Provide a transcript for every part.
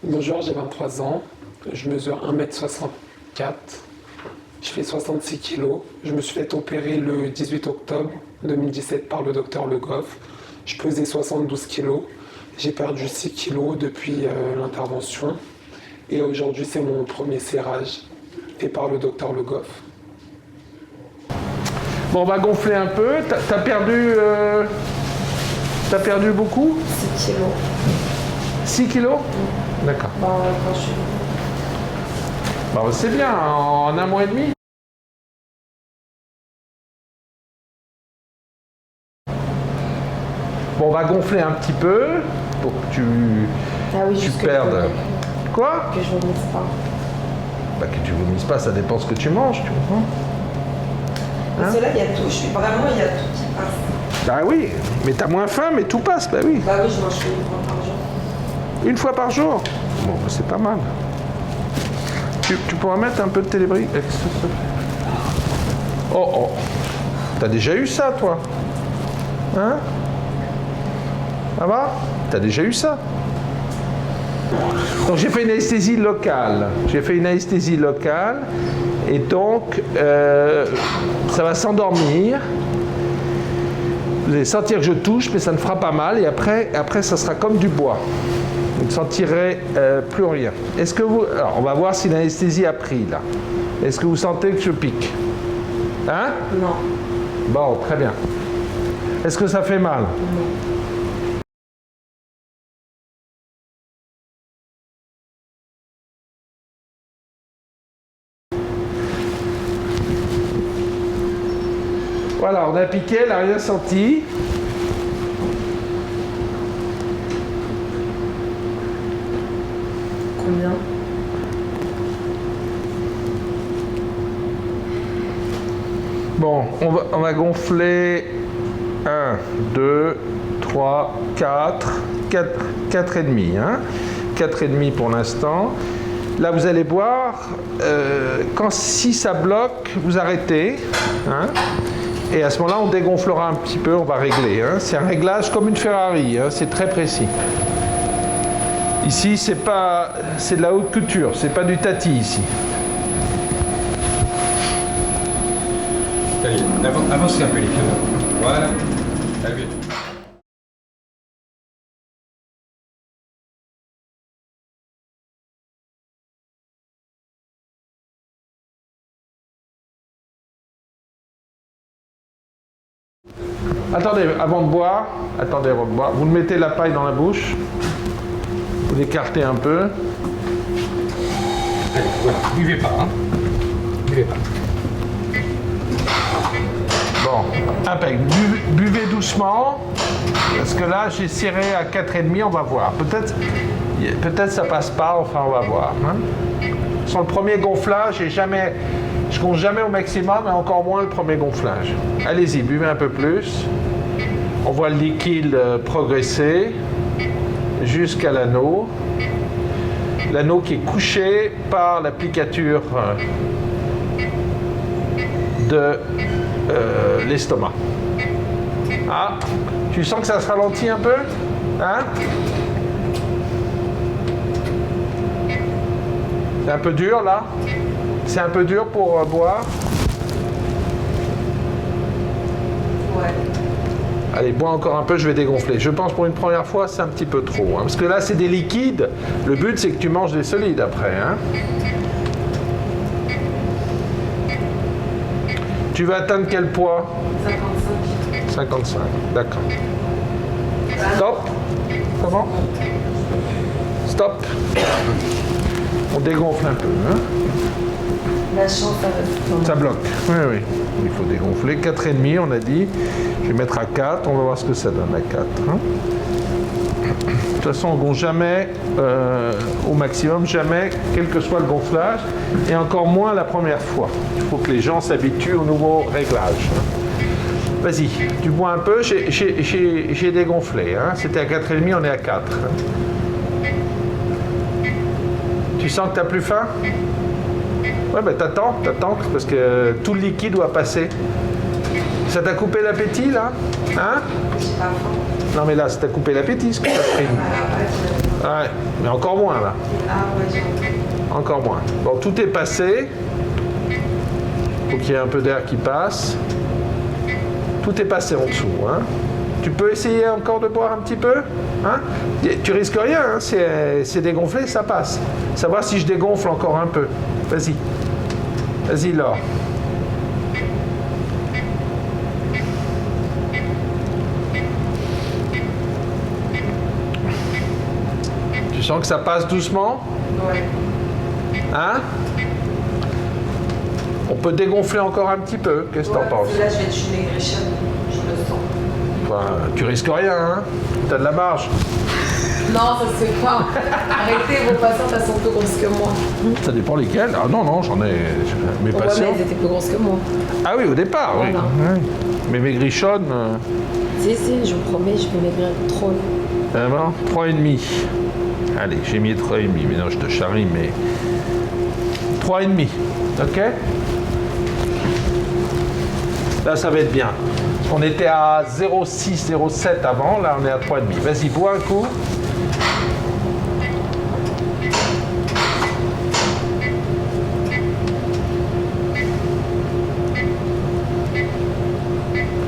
Bonjour, j'ai 23 ans. Je mesure 1m64. Je fais 66 kilos. Je me suis fait opérer le 18 octobre 2017 par le docteur Le Goff. Je pesais 72 kilos. J'ai perdu 6 kilos depuis l'intervention. Et aujourd'hui, c'est mon premier serrage fait par le docteur Le Goff. Bon, on va gonfler un peu. T'as perdu beaucoup? 6 kilos. 6 kilos? D'accord. Quand je suis... Bon, c'est bien, en un mois et demi. Bon, on va gonfler un petit peu pour que tu perdes. Quoi? Que je vomisse pas. Bah, que tu vomisses pas, ça dépend ce que tu manges, tu comprends? Parce que là, il y a tout, il y a tout qui passe. Bah oui, mais t'as moins faim, mais tout passe, bah oui. Bah oui, je mange une fois par jour. Une fois par jour? Bon, bah, c'est pas mal. Tu pourras mettre un peu de télébrique. Oh. T'as déjà eu ça, toi? Hein? Ça va? T'as déjà eu ça? Donc j'ai fait une anesthésie locale. Et donc, ça va s'endormir. Vous allez sentir que je touche, mais ça ne fera pas mal. Et après ça sera comme du bois. Vous ne sentirez plus rien. Est-ce que vous... Alors, on va voir si l'anesthésie a pris, là. Est-ce que vous sentez que je pique? Hein? Non. Bon, très bien. Est-ce que ça fait mal? Non. Voilà, on a piqué, elle n'a rien senti. Combien? Bon, on va gonfler 1, 2, 3, 4 et demi. 4 et demi pour l'instant. Là, vous allez voir, si ça bloque, vous arrêtez. Et à ce moment-là, on dégonflera un petit peu, on va régler. C'est un réglage comme une Ferrari, c'est très précis. Ici, c'est de la haute couture, c'est pas du tati ici. Allez, avancez un peu les pieds. Voilà. Allez. Attendez, avant de boire, vous mettez la paille dans la bouche, vous l'écartez un peu. Allez, voilà, buvez pas, Buvez pas. Bon, impec. Buvez doucement, parce que là, j'ai serré à 4,5, on va voir. Peut-être ça passe pas, enfin, on va voir. Sur le premier gonflage, je gonfle jamais au maximum, et encore moins le premier gonflage. Allez-y, buvez un peu plus. On voit le liquide progresser jusqu'à l'anneau. L'anneau qui est couché par l'applicature de l'estomac. Ah, tu sens que ça se ralentit un peu? C'est un peu dur là? C'est un peu dur pour boire? Ouais. Allez, bois encore un peu, je vais dégonfler. Je pense pour une première fois, c'est un petit peu trop. Parce que là, c'est des liquides. Le but, c'est que tu manges des solides après. Tu vas atteindre quel poids? 55. 55, d'accord. Stop. Comment? Stop. On dégonfle un peu. La chance, Ça bloque. Oui. Il faut dégonfler. 4,5, on a dit. Je vais mettre à 4. On va voir ce que ça donne à 4. De toute façon, on ne gonfle jamais au maximum, jamais, quel que soit le gonflage, et encore moins la première fois. Il faut que les gens s'habituent au nouveau réglage. Vas-y, tu bois un peu. J'ai dégonflé. C'était à 4,5, on est à 4. Tu sens que tu n'as plus faim? Ouais, ben t'attends, parce que tout le liquide doit passer. Ça t'a coupé l'appétit, là? J'ai pas faim. Non, mais là, ça t'a coupé l'appétit, ce que t'as pris. Ouais, mais encore moins là. Ah ouais, j'ai entendu. Encore moins. Bon, tout est passé. Faut qu'il y ait un peu d'air qui passe. Tout est passé en dessous. Hein. Tu peux essayer encore de boire un petit peu, hein. Tu risques rien, hein. C'est dégonflé, ça passe. Savoir si je dégonfle encore un peu. Vas-y. Vas-y, Laure. Tu sens que ça passe doucement? Ouais. Hein? On peut dégonfler encore un petit peu. Qu'est-ce que t'en penses? Là, je vais être chez Grisham, je le sens. Enfin, tu risques rien, hein? T'as de la marge. Non, ça se fait pas. Arrêtez, vos patientes, elles sont plus grosses que moi. Ça dépend lesquelles. Ah non, non, j'en ai. Mes Ouais, patients. mais elles étaient plus grosses que moi. Ah oui, au départ, oui. Voilà. Ouais. Mais mes grichonnes. Si, je vous promets, je vais maigrir trop. Vraiment, 3,5. Allez, j'ai mis 3,5. Mais non, je te charrie, mais. 3,5. Ok? Là, ça va être bien. On était à 0,6, 0,7 avant. Là, on est à 3,5. Vas-y, bois un coup.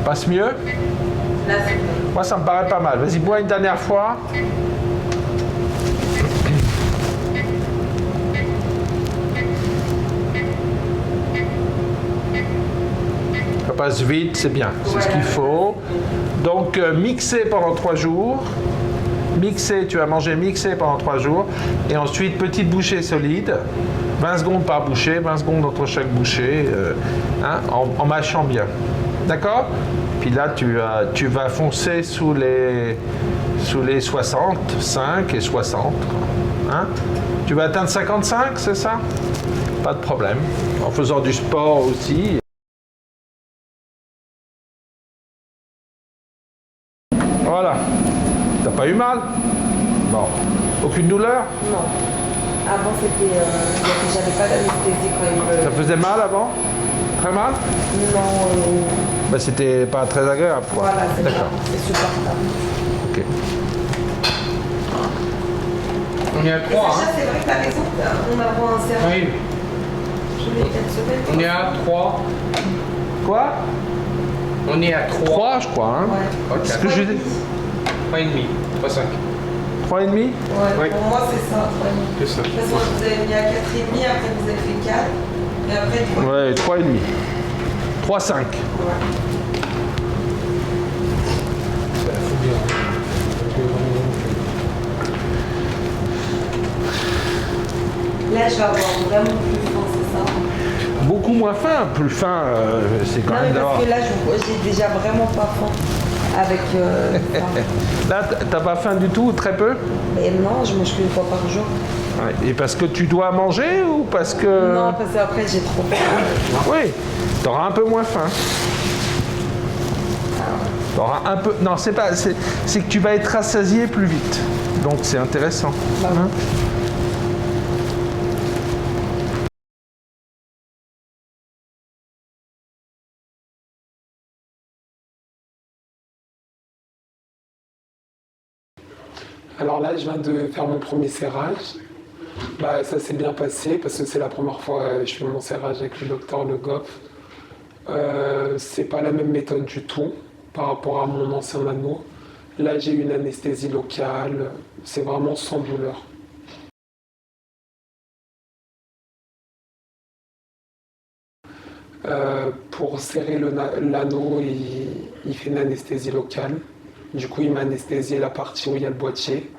Passe mieux? Là, c'est bon. Moi, ça me paraît pas mal. Vas-y, bois une dernière fois. Ça passe vite, c'est bien. C'est ce qu'il faut. Donc, mixer pendant 3 jours. Mixer, tu vas manger mixé pendant 3 jours. Et ensuite, petite bouchée solide. 20 secondes par bouchée, 20 secondes entre chaque bouchée, hein, en mâchant bien. D'accord? Puis là, tu vas foncer sous les 65 et 60. Hein? Tu vas atteindre 55, c'est ça? Pas de problème. En faisant du sport aussi. Voilà. T'as pas eu mal? Bon. Aucune douleur? Non. Avant, c'était. J'avais pas d'anesthésie quand il me. Ça faisait mal avant? Très mal? Non. Bah, c'était pas très agréable, quoi. Voilà, c'est D'accord. ça. C'est supportable. Ok. On est à 3, Sacha, hein? c'est vrai que t'as raison. On a droit à un service. Oui, Je voulais 4 semaines. on est à 3. Quoi? On est à 3. 3, je crois, hein? Ouais. Ok. Ce que je dis. 3,5. 3,5. 3,5? Ouais, Ouais. pour moi, c'est ça. Vraiment. C'est ça. De toute façon, vous avez mis à 4,5, après vous avez fait 4. Et après, 3. Ouais, 3,5. 3,5. Ouais. Ça fout bien. Là, je vais avoir vraiment plus faim, c'est ça? Beaucoup moins fin, plus fin, c'est quand Non, même mais d'avoir. parce que là, j'ai déjà vraiment pas faim. Avec ça. Là, t'as pas faim du tout, très peu? Mais non, je mange qu'une fois par jour. Ouais. Et parce que tu dois manger ou parce que. Non, parce qu'après, j'ai trop faim. Oui, t'auras un peu moins faim. T'auras un peu. Non, c'est pas. C'est que tu vas être rassasié plus vite. Donc c'est intéressant. Bah, Hein? Alors là, je viens de faire mon premier serrage. Bah, ça s'est bien passé parce que c'est la première fois que je fais mon serrage avec le docteur Le Goff. C'est pas la même méthode du tout par rapport à mon ancien anneau. Là, j'ai une anesthésie locale. C'est vraiment sans douleur. Pour serrer l'anneau, il fait une anesthésie locale. Du coup, il m'a anesthésié la partie où il y a le boîtier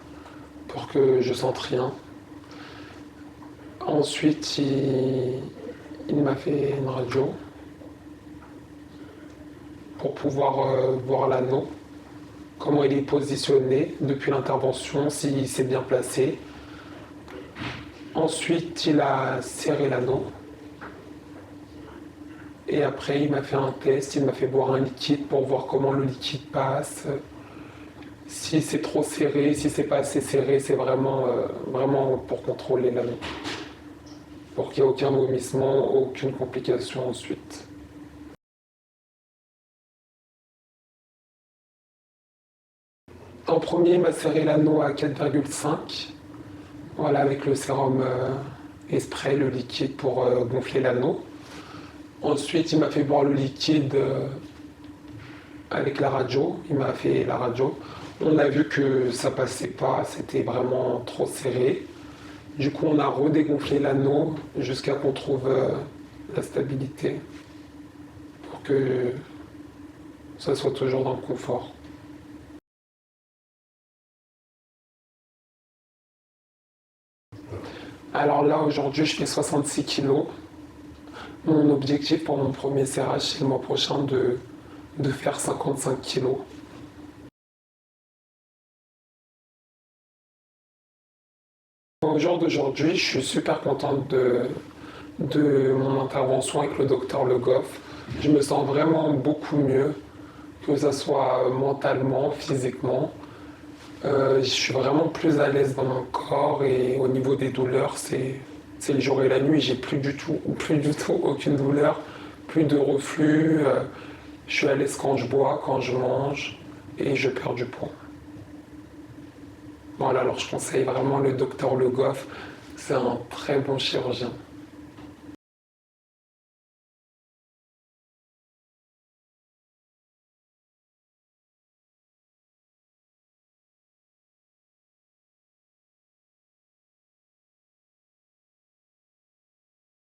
pour que je sente rien. Ensuite, il m'a fait une radio pour pouvoir voir l'anneau, comment il est positionné depuis l'intervention, s'il s'est bien placé. Ensuite, il a serré l'anneau. Et après, il m'a fait un test, il m'a fait boire un liquide pour voir comment le liquide passe. Si c'est trop serré, si c'est pas assez serré, c'est vraiment pour contrôler l'anneau. Pour qu'il n'y ait aucun vomissement, aucune complication ensuite. En premier, il m'a serré l'anneau à 4,5. Voilà, avec le sérum et spray, le liquide pour gonfler l'anneau. Ensuite, il m'a fait boire le liquide avec la radio. Il m'a fait la radio. On a vu que ça passait pas, c'était vraiment trop serré. Du coup, on a redégonflé l'anneau jusqu'à qu'on trouve la stabilité pour que ça soit toujours dans le confort. Alors là, aujourd'hui, je fais 66 kilos. Mon objectif pour mon premier serrage, c'est le mois prochain de faire 55 kilos. Au jour d'aujourd'hui, je suis super contente de mon intervention avec le docteur Le Goff. Je me sens vraiment beaucoup mieux, que ce soit mentalement, physiquement. Je suis vraiment plus à l'aise dans mon corps et au niveau des douleurs, c'est le jour et la nuit. J'ai plus du tout aucune douleur, plus de reflux. Je suis à l'aise quand je bois, quand je mange et je perds du poids. Voilà, alors je conseille vraiment le docteur Le Goff. C'est un très bon chirurgien.